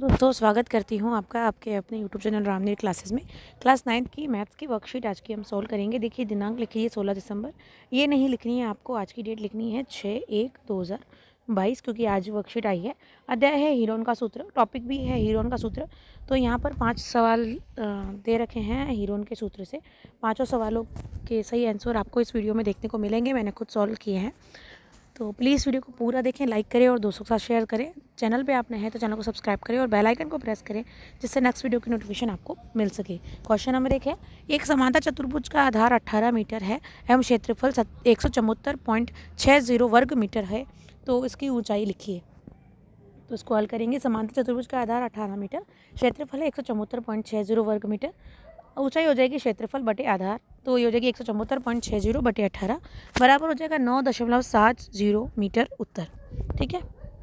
दोस्तों स्वागत करती हूँ आपका आपके अपने यूट्यूब चैनल रामनीर क्लासेस में। क्लास 9th की मैथ्स की वर्कशीट आज की हम सॉल्व करेंगे। देखिए दिनांक लिखी है 16 दिसंबर। ये नहीं लिखनी है आपको, आज की डेट लिखनी है 6/1/2022 क्योंकि आज वर्कशीट आई है। अध्याय है हीरोन का सूत्र, टॉपिक भी है हीरोन का सूत्र। तो यहाँ पर 5 सवाल दे रखे हैं हीरोन के सूत्र से। 5 सवालों के सही आंसर आपको इस वीडियो में देखने को मिलेंगे, मैंने खुद सॉल्व किए हैं। तो प्लीज़ वीडियो को पूरा देखें, लाइक करें और दोस्तों के साथ शेयर करें। चैनल पे आप नए हैं तो चैनल को सब्सक्राइब करें और बेल आइकन को प्रेस करें जिससे नेक्स्ट वीडियो की नोटिफिकेशन आपको मिल सके। क्वेश्चन नंबर 1 है, एक समांतर चतुर्भुज का आधार 18 मीटर है एवं क्षेत्रफल 174.60 वर्ग मीटर है, तो इसकी ऊंचाई लिखिए। तो इसको हल करेंगे। समांतर चतुर्भुज का आधार 18 मीटर, क्षेत्रफल है 174.60 वर्ग मीटर, ऊंचाई हो जाएगी क्षेत्रफल बटे आधार, तो ये हो जाएगी 174.60 बटे 18 बराबर हो जाएगा 9.70 मीटर उत्तर। ठीक है,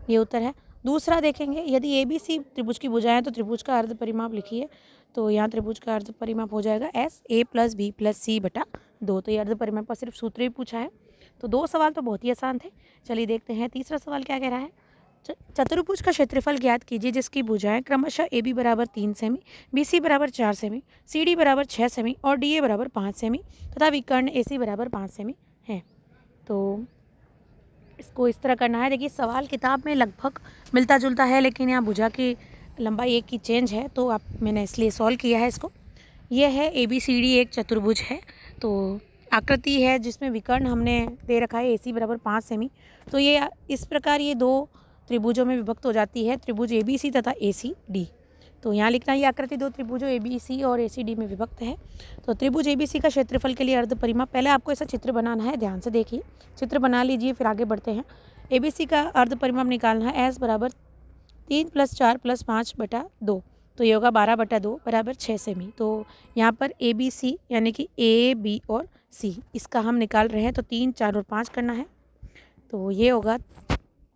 ये उत्तर है। दूसरा देखेंगे, यदि ABC त्रिभुज की भुजाएं तो त्रिभुज का अर्ध परिमाप लिखिए। तो यहाँ त्रिभुज का अर्ध परिमाप हो जाएगा SA + B + C बटा 2। तो ये अर्ध परिमाप का सिर्फ सूत्र ही पूछा है। तो 2 सवाल तो बहुत ही आसान थे। चलिए देखते हैं तीसरा सवाल क्या कह रहा है। चतुर्भुज का क्षेत्रफल ज्ञात कीजिए जिसकी भुजाएं क्रमशः AB बराबर 3 सेमी, BC बराबर 4 सेमी, CD बराबर 6 सेमी और DA बराबर 5 सेमी तथा विकर्ण AC बराबर 5 सेमी है। तो इसको इस तरह करना है। देखिए सवाल किताब में लगभग मिलता जुलता है, लेकिन यहाँ भुजा की लंबाई एक की चेंज है, तो मैंने इसलिए सॉल्व किया है इसको। यह है ABCD एक चतुर्भुज है। तो आकृति है जिसमें विकर्ण हमने दे रखा है AC बराबर 5 सेमी। तो ये इस प्रकार ये 2 त्रिभुजों में विभक्त हो जाती है, त्रिभुज ABC तथा ACD। तो यहाँ लिखना ये आकृति 2 त्रिभुजों ABC और ACD में विभक्त है। तो त्रिभुज ABC का क्षेत्रफल के लिए अर्ध परिमाप, पहले आपको ऐसा चित्र बनाना है, ध्यान से देखिए, चित्र बना लीजिए फिर आगे बढ़ते हैं। ABC का अर्ध परिमाप निकालना है। S बराबर 3 + 4 + 5 बटा 2, तो ये होगा 12 बटा 2 बराबर 6 सेमी। तो यहाँ पर ABC यानी कि A, B और C इसका हम निकाल रहे हैं, तो 3, 4 और 5 करना है। तो ये होगा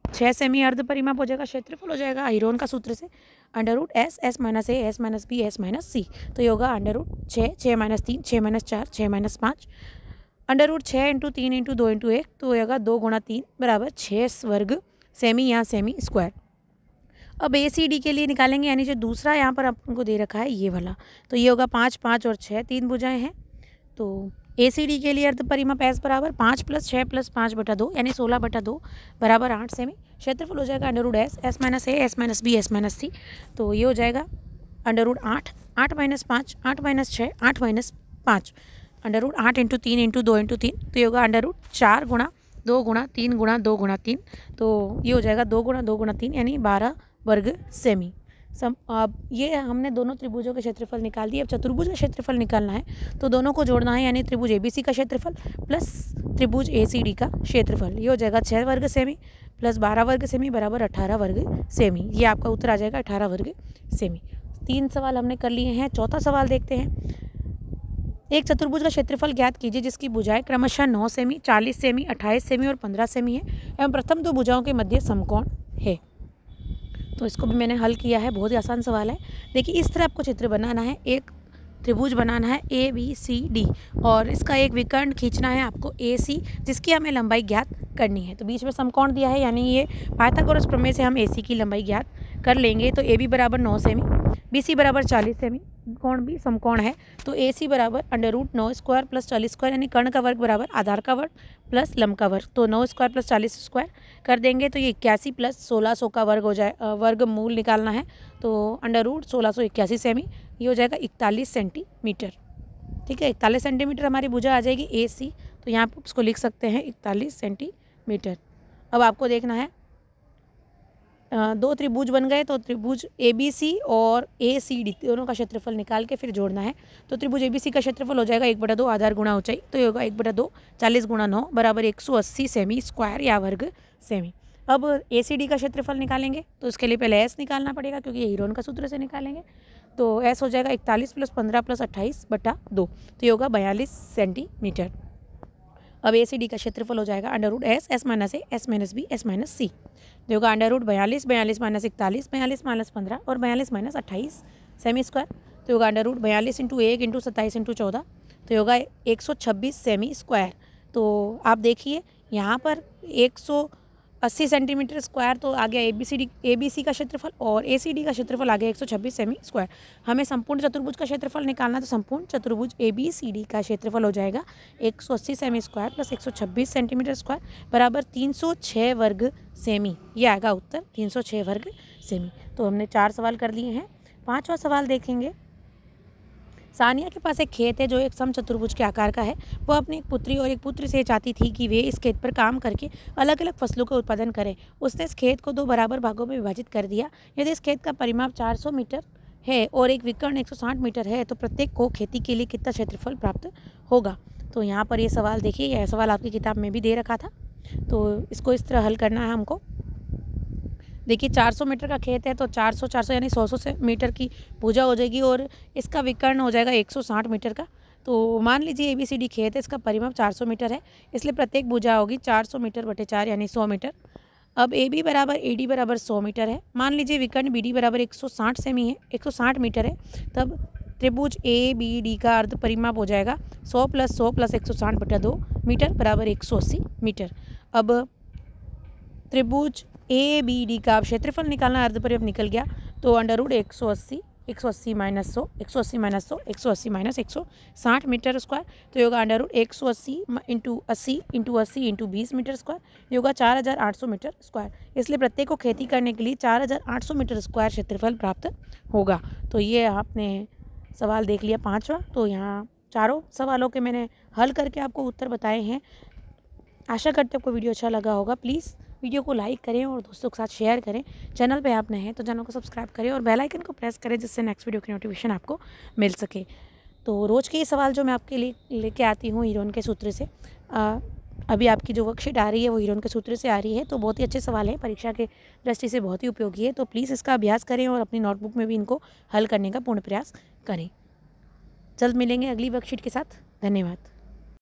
6 सेमी अर्ध परिमाप हो जाएगा। क्षेत्रफल हो जाएगा हीरोन का सूत्र से √S, S - A, S - B, S - C। तो ये होगा √6, 6 - 3, 6 - 4, 6 - 5, √6 × 3 × 2 × 1, तो ये होगा 2 × 3 बराबर 6 वर्ग सेमी या सेमी स्क्वायर। अब ACD के लिए निकालेंगे, यानी जो दूसरा यहाँ पर आपको दे रखा है ये वाला, तो ये होगा 5, 5 और 6, 3 भुजाएं हैं। तो ACD के लिए अर्ध परिमाप S बराबर 5 + 6 + 5 बटा 2 यानी 16 बटा 2 बराबर 8 सेमी। क्षेत्रफल हो जाएगा √S, S - A, S - B, S - C। तो ये हो जाएगा √8, 8 - 5, 8 - 6, 8 - 5, √8 × 3 × 2 × 3, तो ये होगा √4 × 2 × 3 × 2 × 3। तो ये हो जाएगा 2 × 2 × 3 यानी 12 वर्ग सेमी। अब ये हमने दोनों त्रिभुजों के क्षेत्रफल निकाल दिए। अब चतुर्भुज का क्षेत्रफल निकालना है, तो दोनों को जोड़ना है, यानी त्रिभुज ABC का क्षेत्रफल प्लस त्रिभुज ACD का क्षेत्रफल। ये हो जाएगा 6 वर्ग सेमी प्लस 12 वर्ग सेमी बराबर 18 वर्ग सेमी। ये आपका उत्तर आ जाएगा 18 वर्ग सेमी। 3 सवाल हमने कर लिए हैं। चौथा सवाल देखते हैं। एक चतुर्भुज का क्षेत्रफल ज्ञात कीजिए जिसकी भुजाएं क्रमशः 9 सेमी, 40 सेमी, 28 सेमी और 15 सेमी है एवं प्रथम 2 भुजाओं के मध्य समकोण है। तो इसको भी मैंने हल किया है, बहुत ही आसान सवाल है। देखिए इस तरह आपको चित्र बनाना है, एक त्रिभुज बनाना है ABCD और इसका एक विकर्ण खींचना है आपको AC, जिसकी हमें लंबाई ज्ञात करनी है। तो बीच में समकोण दिया है, यानी ये पाइथागोरस प्रमेय से हम AC की लंबाई ज्ञात कर लेंगे। तो AB बराबर 9 सेमी, BC बराबर 40 सेमी, कोण भी समकोण है, तो AC बराबर √9² + 40² यानी कर्ण का वर्ग बराबर आधार का वर्ग प्लस लंब का वर्ग। तो 9² + 40² कर देंगे तो ये 81 + 1600 का वर्ग हो जाए, वर्गमूल निकालना है। तो √1681 सेमी, ये हो जाएगा 41 सेंटीमीटर। ठीक है, 41 सेंटीमीटर हमारी भुजा आ जाएगी AC। तो यहाँ पर इसको लिख सकते हैं 41 सेंटीमीटर। अब आपको देखना है, 2 त्रिभुज बन गए, तो त्रिभुज ABC और ACD दोनों का क्षेत्रफल निकाल के फिर जोड़ना है। तो त्रिभुज ABC का क्षेत्रफल हो जाएगा 1/2 आधार गुणा ऊंचाई, तो ये होगा 1/2 40 × 9 बराबर 180 सेमी स्क्वायर या वर्ग सेमी। अब ACD का क्षेत्रफल निकालेंगे, तो इसके लिए पहले S निकालना पड़ेगा क्योंकि ये हीरोन का सूत्र से निकालेंगे। तो S हो जाएगा 41 + 15 + 28 बटा 2, तो ये होगा 42 सेंटीमीटर। अब ACD का क्षेत्रफल हो जाएगा √S, S - A, S - B, S - C। जो होगा √42, 42 - 41, 42 - 15 और 42 - 28 सेमी स्क्वायर। तो होगा √42 × 1 × 27 × 14, तो होगा 126 सेमी स्क्वायर। तो आप देखिए यहाँ पर 80 सेंटीमीटर स्क्वायर, तो आ गया ABC का क्षेत्रफल, और ACD का क्षेत्रफल आ गया 126 सेमी स्क्वायर। हमें संपूर्ण चतुर्भुज का क्षेत्रफल निकालना, तो संपूर्ण चतुर्भुज ABCD का क्षेत्रफल हो जाएगा 180 semi square plus 126 centimetre square बराबर 306 वर्ग सेमी। ये आएगा उत्तर 306 वर्ग सेमी। तो हमने 4 सवाल कर लिए हैं। 5वां सवाल देखेंगे। सानिया के पास एक खेत है जो एक समचतुर्भुज के आकार का है। वह अपनी एक पुत्री और एक पुत्र से चाहती थी कि वे इस खेत पर काम करके अलग अलग फसलों का उत्पादन करें। उसने इस खेत को 2 बराबर भागों में विभाजित कर दिया। यदि इस खेत का परिमाप 400 मीटर है और एक विकर्ण 160 मीटर है तो प्रत्येक को खेती के लिए कितना क्षेत्रफल प्राप्त होगा। तो यहाँ पर ये सवाल देखिए, यह सवाल आपकी किताब में भी दे रखा था। तो इसको इस तरह हल करना है हमको। देखिए 400 मीटर का खेत है तो 400 यानी 100 मीटर की भुजा हो जाएगी और इसका विकर्ण हो जाएगा 160 मीटर का। तो मान लीजिए ABCD खेत है, इसका परिमाप 400 मीटर है, इसलिए प्रत्येक भुजा होगी 400 मीटर बटे 4 यानी 100 मीटर। अब AB बराबर AD बराबर 100 मीटर है। मान लीजिए विकर्ण BD बराबर 160 सेमी है, 160 मीटर है, तब त्रिभुज ABD का अर्ध परिमाप हो जाएगा 100 प्लस 100 प्लस 160 बटा 2 मीटर बराबर 180 मीटर। अब त्रिभुज ABD का क्षेत्रफल निकालना, अर्ध परिमाप निकल गया, तो under root 180 minus 100, 180 minus 100, 180 minus 160 metre square, तो होगा under root 180 into 80 into 80 into 20 metre square, ये होगा 4800 मीटर स्क्वायर। इसलिए प्रत्येक को खेती करने के लिए 4800 मीटर स्क्वायर क्षेत्रफल प्राप्त होगा। तो ये आपने सवाल देख लिया 5वां। तो यहाँ चारों सवालों के मैंने हल करके आपको उत्तर बताए हैं। आशा करते हैं आपको वीडियो अच्छा लगा होगा। प्लीज़ वीडियो को लाइक करें और दोस्तों के साथ शेयर करें। चैनल पे आप नए हैं तो चैनल को सब्सक्राइब करें और बेल आइकन को प्रेस करें जिससे नेक्स्ट वीडियो की नोटिफिकेशन आपको मिल सके। तो रोज़ के ये सवाल जो मैं आपके लिए लेके आती हूँ हीरोन के सूत्र से, अभी आपकी जो वर्कशीट आ रही है वो हीरोन के सूत्र से आ रही है। तो बहुत ही अच्छे सवाल हैं, परीक्षा के दृष्टि से बहुत ही उपयोगी है। तो प्लीज़ इसका अभ्यास करें और अपनी नोटबुक में भी इनको हल करने का पूर्ण प्रयास करें। जल्द मिलेंगे अगली वर्कशीट के साथ। धन्यवाद।